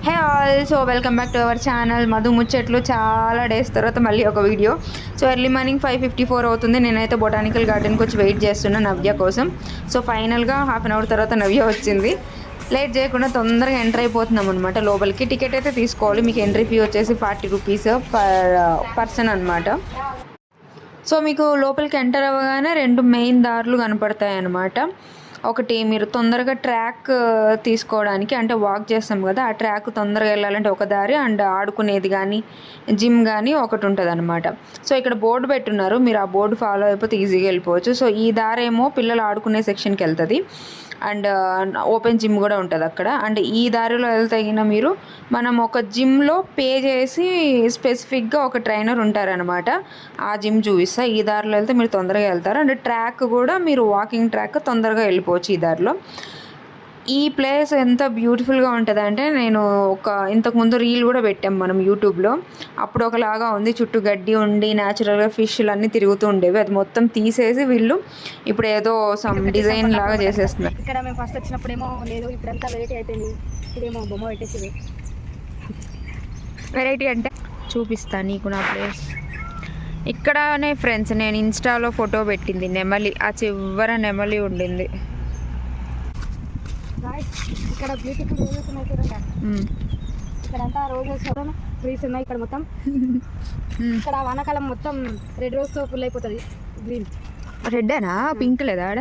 Hey all, so welcome back to our channel Madhu ముచ్చట్లు. చాలా days తర్వాత మళ్ళీ ఒక వీడియో. సో ఎర్లీ మార్నింగ్ 5:54 అవుతుంది. నేనైతే బొటానికల్ గార్డెన్కి వచ్చి వెయిట్ చేస్తున్నా నవ్య కోసం. సో ఫైనల్గా హాఫ్ అన్ అవర్ తర్వాత నవ్య వచ్చింది. లేట్ చేయకుండా తొందరగా ఎంటర్ అయిపోతున్నాం అనమాట లోపలికి. టికెట్ అయితే తీసుకోవాలి. మీకు ఎంట్రీ ఫీ వచ్చేసి 40 రూపీస్ పర్ పర్సన్ అనమాట. సో మీకు లోపలికి ఎంటర్ అవ్వగానే 2 మెయిన్ దారులు కనపడతాయి అన్నమాట. ఒకటి మీరు తొందరగా ట్రాక్ తీసుకోవడానికి, అంటే వాక్ చేస్తాం కదా, ఆ ట్రాక్ తొందరగా వెళ్ళాలంటే ఒక దారి, అండ్ ఆడుకునేది కానీ జిమ్ కానీ ఒకటి ఉంటుంది అనమాట. సో ఇక్కడ బోర్డు పెట్టున్నారు, మీరు ఆ బోర్డు ఫాలో అయిపోతే ఈజీగా వెళ్ళిపోవచ్చు. సో ఈ దారి ఏమో పిల్లలు ఆడుకునే సెక్షన్కి వెళ్తుంది, అండ్ ఓపెన్ జిమ్ కూడా ఉంటుంది అక్కడ. అండ్ ఈ దారిలో వెళ్తగిన మీరు మనం ఒక జిమ్లో పే చేసి స్పెసిఫిక్గా ఒక ట్రైనర్ ఉంటారనమాట, ఆ జిమ్ చూపిస్తా. ఈ దారిలో వెళ్తే మీరు తొందరగా వెళ్తారు. అండ్ ట్రాక్ కూడా మీరు వాకింగ్ ట్రాక్ తొందరగా వెళ్ళిపోవచ్చు ఈ దారిలో. ఈ ప్లేస్ ఎంత బ్యూటిఫుల్గా ఉంటుంది అంటే, నేను ఇంతకుముందు రీల్ కూడా పెట్టాం మనం యూట్యూబ్లో. అప్పుడు ఒకలాగా ఉంది, చుట్టూ గడ్డి ఉండి న్యాచురల్గా ఫిష్లు అన్నీ తిరుగుతూ ఉండేవి. అది మొత్తం తీసేసి వీళ్ళు ఇప్పుడు ఏదో సమ్ డిజైన్ లాగా చేసేస్తున్నారు. ఇక్కడ మేము ఫస్ట్ వచ్చినప్పుడు ఏమో లేదు, ఇప్పుడంతా వెరైటీ అయిపోయింది. ఇదేమో బొమ్మ పెట్టేసి వెరైటీ అంటే చూపిస్తాను నీకు నా ప్లేస్. ఇక్కడనే ఫ్రెండ్స్ నేను ఇన్స్టాలో ఫోటో పెట్టింది నెమలి, ఆ చివర నెమలి ఉండింది. ఇక్కడ బ్యూటిఫుల్ రోజెస్ ఉన్నాయి చూడండి. ఇక్కడంతా రోజెస్ ట్రీస్ ఉన్నాయి ఇక్కడ మొత్తం. ఇక్కడ వానాకాలం మొత్తం రెడ్ రోజ్తో ఫుల్ అయిపోతుంది. గ్రీన్ రెడ్డేనా, పింక్ లేదా ఆడ?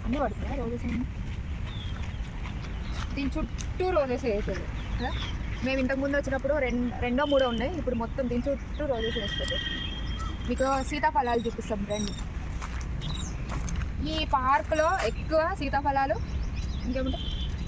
అన్నీ పడుతుంది రోజెస్. దీని చుట్టూ రోజెస్ వేసేది. మేము ఇంతకుముందు వచ్చినప్పుడు రెండో మూడో ఉన్నాయి, ఇప్పుడు మొత్తం దీని చుట్టూ రోజెస్ వేస్తుంది. మీకు సీతాఫలాలు చూపిస్తాం రండి. ఈ పార్క్లో ఎక్కువ సీతాఫలాలు, ఇంకేముంటాయి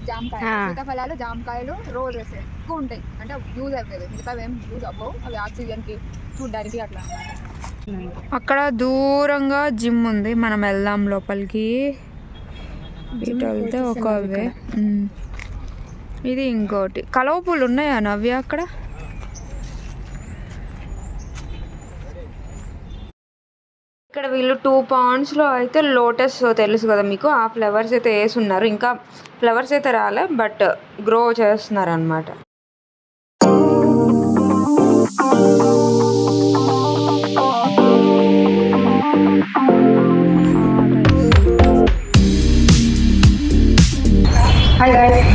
జామకాయలు, సీతాఫలాలు, జామకాయలు, రోజెస్ ఎక్కువ ఉంటాయి. అంటే యూజ్ అవుతుంది, మిగతా ఏం యూజ్ అవ్వవు. అవి ఆక్సిజన్కి చూడడానికి అట్లా. అక్కడ దూరంగా జిమ్ ఉంది, మనం వెళ్దాం లోపలికి. ఇటు వెళ్తే ఒక వే, ఇది ఇంకోటి. కలవ పూలు ఉన్నాయా నవ్య అక్కడ? ఇక్కడ వీళ్ళు 2 పాండ్స్లో అయితే లోటస్ తెలుసు కదా మీకు, ఆ ఫ్లవర్స్ అయితే వేసి ఉన్నారు. ఇంకా ఫ్లవర్స్ అయితే రాలే, బట్ గ్రో చేస్తున్నారు అనమాట.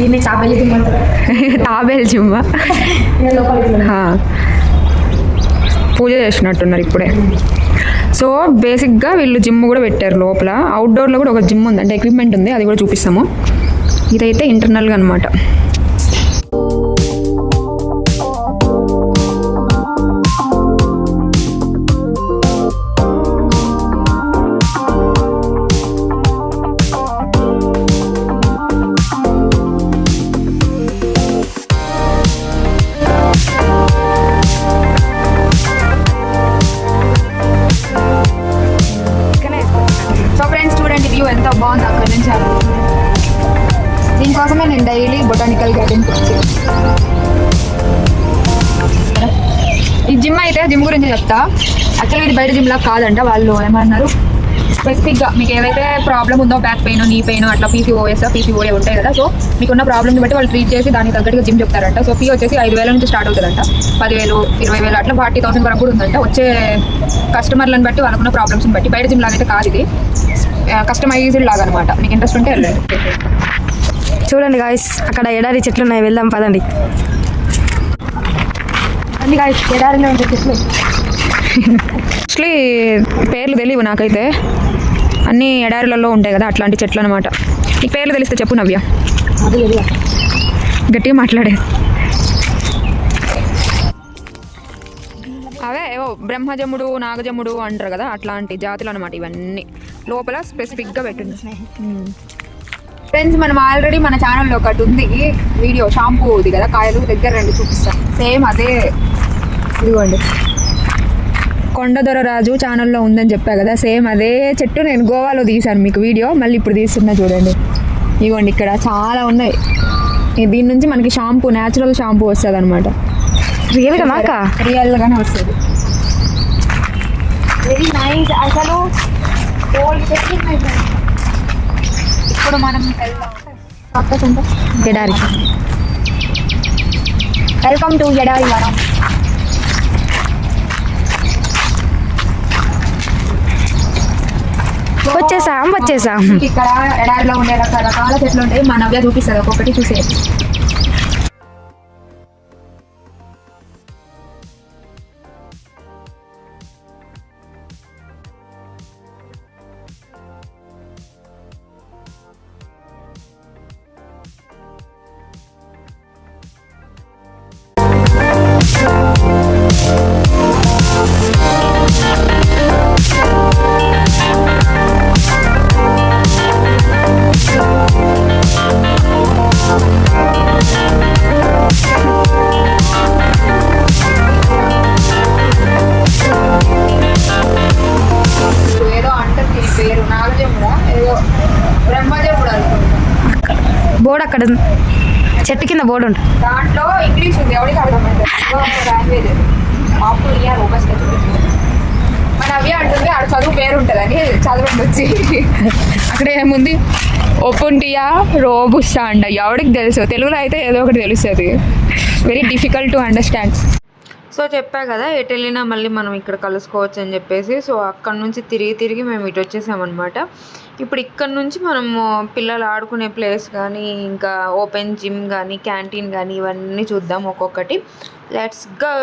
దీన్ని తాబేలు జిమ్ అంటారు. తాబేలు జిమ్ పూజ చేసినట్టున్నారు ఇప్పుడే. సో బేసిక్గా వీళ్ళు జిమ్ కూడా పెట్టారు లోపల. అవుట్డోర్లో కూడా ఒక జిమ్ ఉంది, అంటే ఎక్విప్మెంట్ ఉంది, అది కూడా చూపిస్తాము. ఇదైతే ఇంటర్నల్గా అనమాట. ఎంత బాగుంది అక్కడ నుంచి. దీనికోసమే నేను డైలీ బొటానికల్ గార్డెన్కి వచ్చి. ఈ జిమ్ అయితే, జిమ్ గురించి చెప్తా. యాక్చువల్గా ఇది బయట జిమ్లా కాదంట. వాళ్ళు ఏమన్నారు, స్పెసిఫిక్గా మీకు ఏదైతే ప్రాబ్లం ఉందో, బ్యాక్ పెయిన్, నీ పెయిన్, అట్లా పీసీఓడి ఉంటాయి కదా. సో మీకున్న ప్రాబ్లమ్ని బట్టి వాళ్ళు ట్రీట్ చేసి దానికి తగ్గట్టుగా జిమ్ చెప్తారంట. సో ఫీ వచ్చేసి 5,000 నుంచి స్టార్ట్ అవుతుందంట. 10,000, 20,000 అట్లా 40,000 వరకు కూడా ఉందంట. వచ్చే కస్టమర్లను బట్టి, వాళ్ళకున్న ప్రాబ్లమ్స్ని బట్టి. బయట జిమ్ లాగా అయితే కాదు ఇది, కస్టమైజ్డ్ లాగా అనమాట. మీకు ఇంట్రెస్ట్ ఉంటే వెళ్ళండి. చూడండి గాయస్, అక్కడ ఎడారి చెట్లు ఉన్నాయి, వెళ్దాం పదండి. అన్ని గాయస్ ఎడారిలో ఉండే చెట్లు. యాక్చువల్లీ పేర్లు తెలియవు నాకైతే, అన్ని ఎడారులలో ఉంటాయి కదా అట్లాంటి చెట్లు అనమాట. నీకు పేర్లు తెలిస్తే చెప్పు నవ్య. గట్టిగా మాట్లాడే. అవే ఏవో బ్రహ్మజముడు, నాగజముడు అంటారు కదా, అట్లాంటి జాతులు అనమాట ఇవన్నీ. లోపల స్పెసిఫిక్గా పెట్టింది. ఫ్రెండ్స్, మనం ఆల్రెడీ మన ఛానల్లో ఒకటి ఉంది వీడియో, షాంపూ ఉంది కదా, కాయలు దగ్గర రండి చూపిస్తాం. సేమ్ అదే, ఇదిగోండి కొండదొరరాజు ఛానల్లో ఉందని చెప్పా కదా, సేమ్ అదే చెట్టు నేను గోవాలో తీశాను మీకు వీడియో, మళ్ళీ ఇప్పుడు తీస్తున్నా చూడండి. ఇదిగోండి ఇక్కడ చాలా ఉన్నాయి. దీని నుంచి మనకి షాంపూ, న్యాచురల్ షాంపూ వస్తుంది అనమాట. రియల్గానే వస్తుంది. Very nice. అసలు ఇప్పుడు మనం వెళ్దాం. ఎడారి. వెల్కమ్ టు ఎడారి వనం. వచ్చేసాం. ఇక్కడ ఎడారిలో ఉండే రకరకాల చెట్లు ఉంటాయి. మా నవ్య చూపిస్తుంది, ఒక్కొక్కటి చూసేది. బోర్డు అక్కడ చెట్టు కింద బోర్డు ఉంటుంది. దాంట్లో ఇంగ్లీష్ ఉంది, ఎవరికి అర్థమైంది లాంగ్వేజ్. మన అవి అంటుంది ఆడ చదువు పేరు ఉంటుందని చదవండి వచ్చి. అక్కడ ఏముంది, ఒప్పుంటియా రోబుస్తా అంట. ఎవరికి తెలుసు, తెలుగులో అయితే ఏదో ఒకటి తెలుస్తుంది. Very difficult to understand. So చెప్పా కదా ఎటు వెళ్ళినా మళ్ళీ మనం ఇక్కడ కలుసుకోవచ్చు అని చెప్పేసి. సో అక్కడ నుంచి తిరిగి మేము ఇటు వచ్చేసామన్నమాట. ఇప్పుడు ఇక్కడ నుంచి మనము పిల్లలు ఆడుకునే ప్లేస్ కానీ, ఇంకా ఓపెన్ జిమ్ కానీ, క్యాంటీన్ కానీ ఇవన్నీ చూద్దాం ఒక్కొక్కటి. Let's go.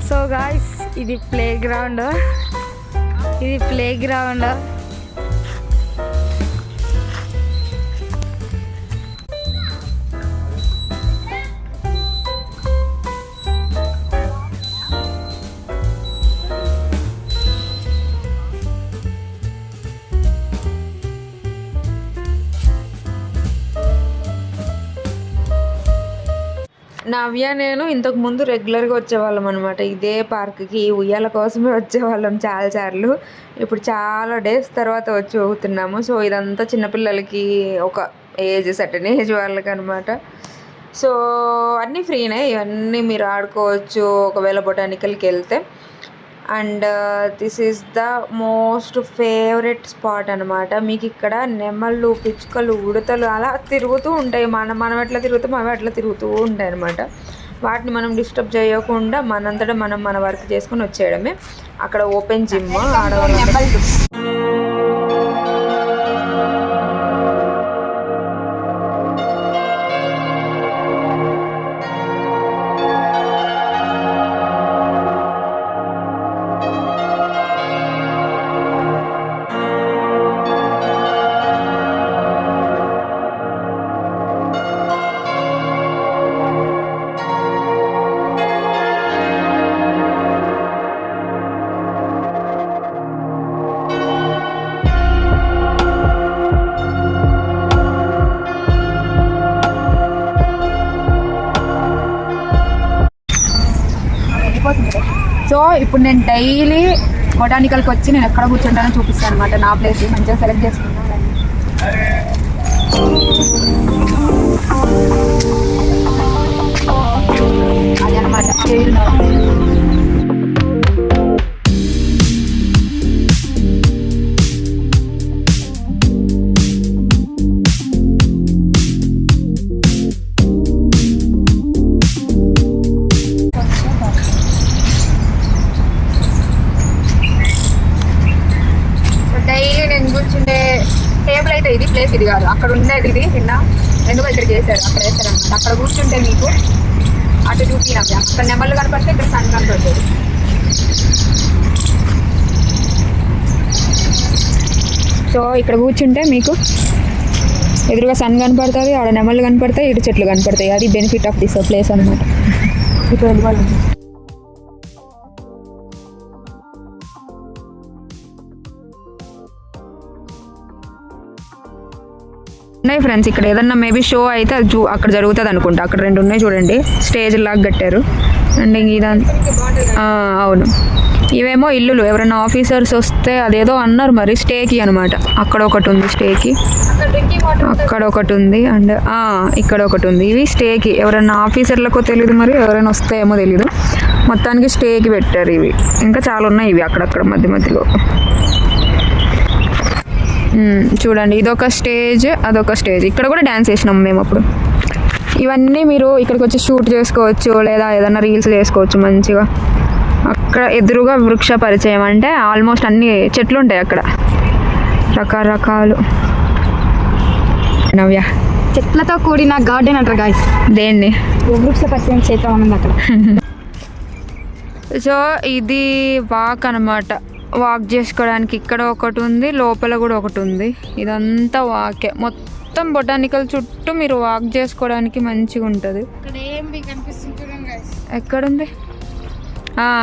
సో గాయ్స్, ఇది ప్లే గ్రౌండ్. నవ్య నేను ఇంతకు ముందు రెగ్యులర్గా వచ్చేవాళ్ళం అనమాట ఇదే పార్క్కి. ఉయ్యాల కోసమే వచ్చేవాళ్ళం చాలాసార్లు. ఇప్పుడు చాలా డేస్ తర్వాత వచ్చి ఊగుతున్నాము. సో ఇదంతా చిన్నపిల్లలకి, ఒక ఏజ్ సర్టెన్ ఏజ్ వాళ్ళకి అనమాట. సో అన్నీ ఫ్రీనే, ఇవన్నీ మీరు ఆడుకోవచ్చు ఒకవేళ బొటానికల్కి వెళ్తే. And this is the most favourite spot అనమాట. మీకు ఇక్కడ నెమళ్ళు, పిచ్చుకలు, ఉడతలు అలా తిరుగుతూ ఉంటాయి. మనం ఎట్లా తిరుగుతాం అవి అట్లా తిరుగుతూ ఉంటాయి అనమాట. వాటిని మనం డిస్టర్బ్ చేయకుండా మనంతటా మనం మన వర్క్ చేసుకొని వచ్చేయడమే. అక్కడ ఓపెన్ జిమ్ ఆడవాళ్ళు. సో ఇప్పుడు నేను డైలీ బొటానికల్కి వచ్చి నేను ఎక్కడ కూర్చుంటానో చూపిస్తాను అనమాట. నా ప్లేస్ మంచిగా సెలెక్ట్ చేసుకున్నాను. అది అనమాట. టేబుల్ అయితే ఇది, ప్లేస్ ఇది కాదు. అక్కడ ఉండేది ఇది నిన్న ఎందుకు ఇక్కడికి వేసారు, అక్కడ వేస్తారనమాట. అక్కడ కూర్చుంటే మీకు అటు చూపినాం. అక్కడ నెమళ్ళు కనపడితే ఇక్కడ సన్ కనపడుతుంది. సో ఇక్కడ కూర్చుంటే మీకు ఎదురుగా సన్ కనపడుతుంది, ఆడ నెమళ్ళు కనపడతాయి, ఇటు చెట్లు కనపడతాయి. అది బెనిఫిట్ ఆఫ్ దిస్ ప్లేస్ అనమాట. ఇటు వెళ్ళిపోవాలి. ఉన్నాయి ఫ్రెండ్స్, ఇక్కడ ఏదన్నా మేబీ షో అయితే అది అక్కడ జరుగుతుంది అనుకుంటా. అక్కడ 2 ఉన్నాయి చూడండి, స్టేజ్ లాగా కట్టారు. అండ్ ఇదంతా అవును, ఇవేమో ఇల్లులు, ఎవరైనా ఆఫీసర్స్ వస్తే అదేదో అన్నారు మరి స్టేకి అనమాట. అక్కడ ఒకటి ఉంది స్టేకి, అక్కడ ఒకటి ఉంది, అండ్ ఇక్కడ ఒకటి ఉంది. ఇవి స్టేకి ఎవరైనా ఆఫీసర్లకు తెలియదు, మరి ఎవరైనా వస్తాయేమో తెలీదు. మొత్తానికి స్టేకి పెట్టారు ఇవి. ఇంకా చాలా ఉన్నాయి ఇవి అక్కడక్కడ మధ్య మధ్యలో. చూడండి, ఇదొక స్టేజ్, అదొక స్టేజ్. ఇక్కడ కూడా డ్యాన్స్ వేసినాం మేము అప్పుడు. ఇవన్నీ మీరు ఇక్కడికి వచ్చి షూట్ చేసుకోవచ్చు, లేదా ఏదైనా రీల్స్ చేసుకోవచ్చు మంచిగా. అక్కడ ఎదురుగా వృక్ష పరిచయం అంటే ఆల్మోస్ట్ అన్ని చెట్లు ఉంటాయి అక్కడ, రకరకాలు. నవ్య, చెట్లతో కూడిన గార్డెన్ అంటారు గాయస్ దేన్ని, వృక్ష పరిచయం క్షేత్రం ఉంది అక్కడ. సో ఇది వాక్ అనమాట. వాక్ చేసుకోవడానికి ఇక్కడ ఒకటి ఉంది, లోపల కూడా ఒకటి ఉంది. ఇదంతా వాకే, మొత్తం బొటానికల్ చుట్టూ మీరు వాక్ చేసుకోవడానికి మంచిగా ఉంటుంది. ఎక్కడుంది?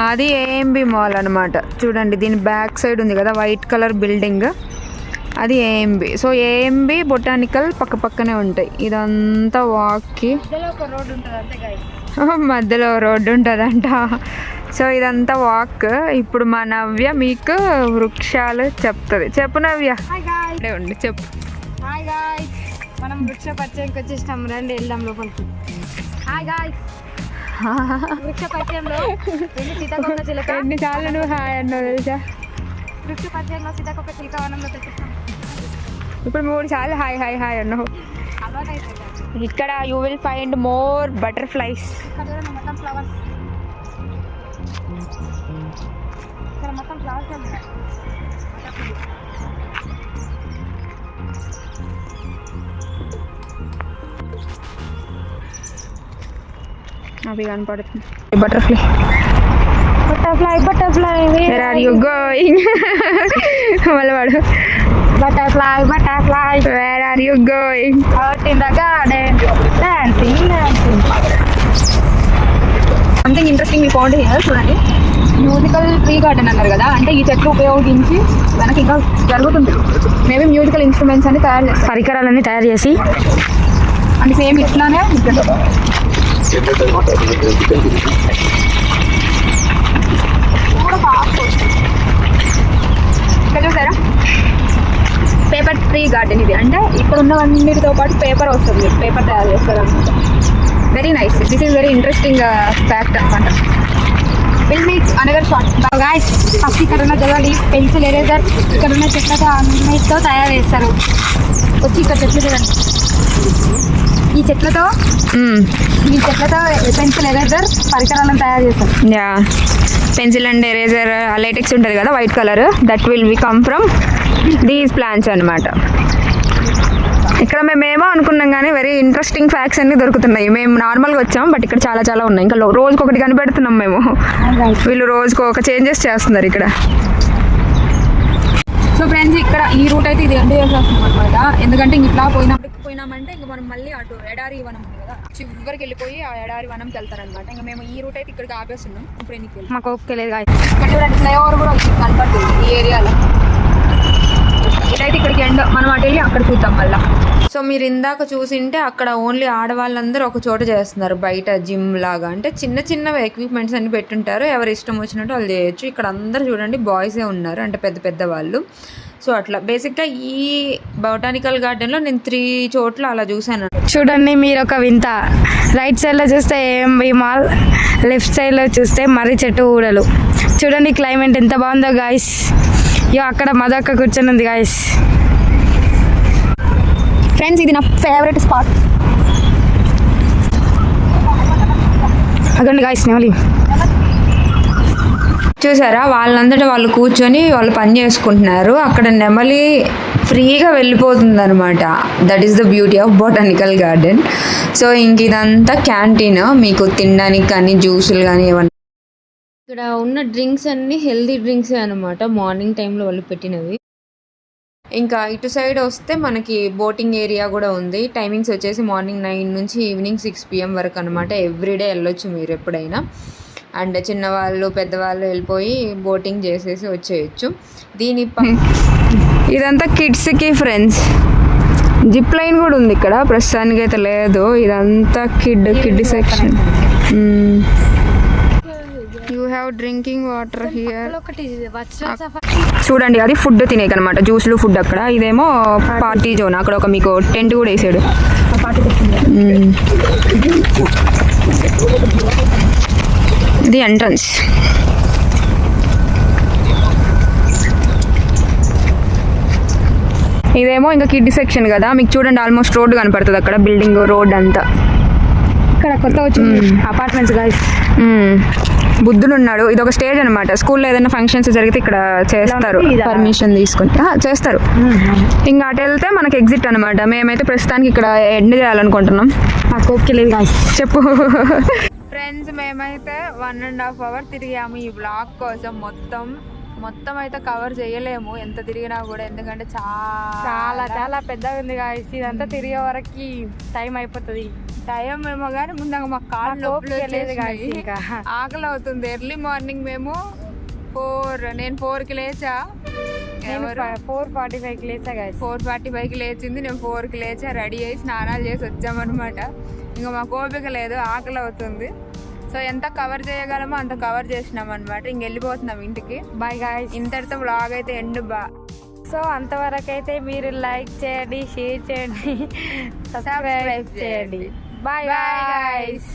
అది ఏఎంబి మాల్ అనమాట. చూడండి, దీని బ్యాక్ సైడ్ ఉంది కదా వైట్ కలర్ బిల్డింగ్, అది ఏఎంబి. సో ఏఎంబి బొటానికల్ పక్క పక్కనే ఉంటాయి. ఇదంతా వాక్కి మధ్యలో రోడ్డు ఉంటుందంట. సో ఇదంతా వాక్. ఇప్పుడు మా నవ్య మీకు వృక్షాలు చెప్తుంది. చెప్పు నవ్య. ఉండి చెప్పు. హాయ్ గాయ్స్, మనం వృక్ష పరిచయంకి వచ్చేసినాం, రండి వెళ్దాం లోపలికి. హాయ్ గాయ్స్, వృక్ష పరిచయంలో సీతాకోక చిలక. ఎన్నిసార్లు నువ్వు హాయ్ అన్నావు తెలుసా? వృక్ష పరిచయంలో సీతాకోక చిలక వనంలో తెచ్చిస్తాం. ఇప్పుడు 3 సార్లు హాయ్ హాయ్ హాయ్ అన్నావు. ఇక్కడ you will find more butterflies. మొత్తం ఫ్లవర్స్, ఇక్కడ మొత్తం ఫ్లవర్స్ ఉన్నాయి. అవి కనపడుతుంది. Butterfly, butterfly, butterfly, where are you going? మళ్ళీ వాడు butterfly, butterfly, where are you going? Out in the garden, dancing, dancing. Something interesting me found here. చూడండి, musical tree garden అన్నారు కదా, అంటే ఈ చెట్లు ఉపయోగించి మనకి ఇంకా జరుగుతుంది. మేబీ మ్యూజికల్ ఇన్స్ట్రుమెంట్స్ అన్ని తయారు చేస్తాం, పరికరాలన్నీ తయారు చేసి అంటే సేమ్ ఇట్లానే ఉంటుంది. ఇక్కడ చూసారా, పేపర్ ట్రీ గార్డెన్ ఇది. అంటే ఇక్కడ ఉన్నవన్నిటితో పాటు పేపర్ వస్తుంది, పేపర్ తయారు చేస్తారు అనమాట. Very nice, this is very interesting fact అనమాట. Will meet another shot. Guys, first ఇక్కడ ఉన్న జగడి పెన్సిల్, ఎరేజర్ ఇక్కడ ఉన్న చెట్లతో అన్నిటితో తయారు చేస్తారు. వచ్చి ఇక్కడ చెట్లు చూడండి, ఈ చెట్లతో పెన్సిల్, ఎరేజర్ పరికరాలను తయారు చేస్తారు. Yeah, pencil and eraser latex ఉంటుంది కదా white colour, that will be come from these plants అనమాట. ఇక్కడ మేమేమో అనుకున్నాం కానీ వెరీ ఇంట్రెస్టింగ్ ఫ్యాక్ట్స్ అన్నీ దొరుకుతున్నాయి. మేము నార్మల్గా వచ్చాం, బట్ ఇక్కడ చాలా చాలా ఉన్నాయి. ఇంకా రోజుకొకటి కనిపెడుతున్నాం మేము. వీళ్ళు రోజుకు ఒక చేంజెస్ చేస్తున్నారు ఇక్కడ. సో ఫ్రెండ్స్, ఇక్కడ ఈ రూట్ అయితే ఇది ఎండ్ చేసేస్తాం అనమాట. ఎందుకంటే ఇట్లా పోయినామంటే ఇంకా మనం మళ్ళీ అటు ఎడారి వనం ఉంది కదా, చివరికి వెళ్ళిపోయి ఆ ఎడారి వనంకి వెళ్తారనమాట. ఇంకా మేము ఈ రూట్ అయితే ఇక్కడికి ఆపేస్తున్నాం. ఇప్పుడు ఎన్నికి మాకు ఓకే లేదు. ఇక్కడ చూడండి, ఫ్లైఓవర్ కూడా కనపడుతుంది ఈ ఏరియాలో. ఇదైతే ఇక్కడికి ఎండ్, మనం అటు వెళ్ళి అక్కడ చూద్దాం మళ్ళీ. సో మీరు ఇందాక చూసింటే అక్కడ ఓన్లీ ఆడవాళ్ళందరూ ఒక చోట చేస్తున్నారు, బయట జిమ్ లాగా. అంటే చిన్న చిన్నవి ఎక్విప్మెంట్స్ అన్ని పెట్టుంటారు, ఎవరు ఇష్టం వచ్చినట్టు వాళ్ళు చేయొచ్చు. ఇక్కడ అందరూ చూడండి బాయ్సే ఉన్నారు, అంటే పెద్ద పెద్ద వాళ్ళు. సో అట్లా బేసిక్గా ఈ బొటానికల్ గార్డెన్లో నేను 3 చోట్ల అలా చూశాను. చూడండి, మీరు ఒక వింత. రైట్ సైడ్లో చూస్తే ఏఎంబి మాల్, లెఫ్ట్ సైడ్లో చూస్తే మర్రి చెట్టు ఊడలు. చూడండి క్లైమేట్ ఎంత బాగుందో గాయస్. అక్కడ మదక్క కూర్చొని ఉంది గాయస్. ఫ్రెండ్స్, ఇది నా ఫేవరెట్ స్పాట్. అదండి గాయస్, నెమలి. చూసారా, వాళ్ళంతటా వాళ్ళు కూర్చొని వాళ్ళు పని చేసుకుంటున్నారు. అక్కడ నెమలి ఫ్రీగా వెళ్ళిపోతుంది అనమాట. That is the beauty of botanical garden. So ఇంక ఇదంతా క్యాంటీన్, మీకు తినడానికి కానీ జ్యూసులు కానీ ఏమన్నా. ఇక్కడ ఉన్న డ్రింక్స్ అన్నీ హెల్దీ డ్రింక్సే అనమాట, మార్నింగ్ టైంలో వాళ్ళు పెట్టినవి. ఇంకా ఇటు సైడ్ వస్తే మనకి బోటింగ్ ఏరియా కూడా ఉంది. టైమింగ్స్ వచ్చేసి మార్నింగ్ 9 నుంచి ఈవినింగ్ 6 PM వరకు అనమాట. ఎవ్రీడే వెళ్ళొచ్చు మీరు ఎప్పుడైనా. అండ్ చిన్నవాళ్ళు పెద్దవాళ్ళు వెళ్ళిపోయి బోటింగ్ చేసేసి వచ్చేయచ్చు. ఇదంతా కిడ్స్కి ఫ్రెండ్స్. జిప్ లైన్ కూడా ఉంది ఇక్కడ, ప్రస్తుతానికి అయితే లేదు. ఇదంతా kid section. You have drinking water here. ఒకటి చూడండి అది ఫుడ్ తినేకి అనమాట, జ్యూస్లు ఫుడ్ అక్కడ. ఇదేమో పార్టీ జోన్, అక్కడ ఒక మీకు టెంట్ కూడా వేసాడు. ఇది ఎంట్రన్స్. ఇదేమో ఇంకా కిడ్ సెక్షన్ కదా, మీకు చూడండి ఆల్మోస్ట్ రోడ్ కనపడుతుంది అక్కడ, బిల్డింగ్ రోడ్ అంతా. ఇక్కడ కొత్త వచ్చింది అపార్ట్మెంట్స్ గైస్. బుద్ధుడు ఉన్నాడు. ఇది ఒక స్టేజ్ అనమాట, స్కూల్లో ఏదైనా ఫంక్షన్స్ జరిగితే ఇక్కడ చేస్తారు, పర్మిషన్ తీసుకొని చేస్తారు. ఇంకా అటు వెళ్తే మనకి ఎగ్జిట్ అనమాట. మేమైతే ప్రస్తుతానికి ఇక్కడ ఎండ్ చేయాలనుకుంటున్నాం. చెప్పు ఫ్రెండ్స్, మేమైతే 1.5 hours తిరిగాము ఈ బ్లాగ్ కోసం. మొత్తం అయితే కవర్ చేయలేము ఎంత తిరిగినా కూడా, ఎందుకంటే చాలా చాలా పెద్దగా ఉంది గాయస్. ఇదంతా తిరిగే వరకు టైం అయిపోతుంది. టైం ఏమో కానీ ముందుగా మాకు కాళ్ళు లేదు గాయస్, ఇంకా ఆకలి అవుతుంది. ఎర్లీ మార్నింగ్ మేము 4కి లేచా, 4:45కి లేచా గాయస్. 4:45కి లేచింది, నేను 4కి లేచా, రెడీ అయ్యి స్నానాలు చేసి వచ్చామన్నమాట. ఇంకా మాకు ఓపిక లేదు, ఆకలి అవుతుంది. సో ఎంత కవర్ చేయగలమో అంత కవర్ చేసినాం అనమాట. ఇంక వెళ్ళిపోతున్నాం ఇంటికి. Bye guys. ఇంతటితో బ్లాగ్ అయితే ఎండ్. సో అంతవరకు అయితే మీరు లైక్ చేయండి, షేర్ చేయండి, సబ్స్క్రైబ్ చేయండి. Bye guys.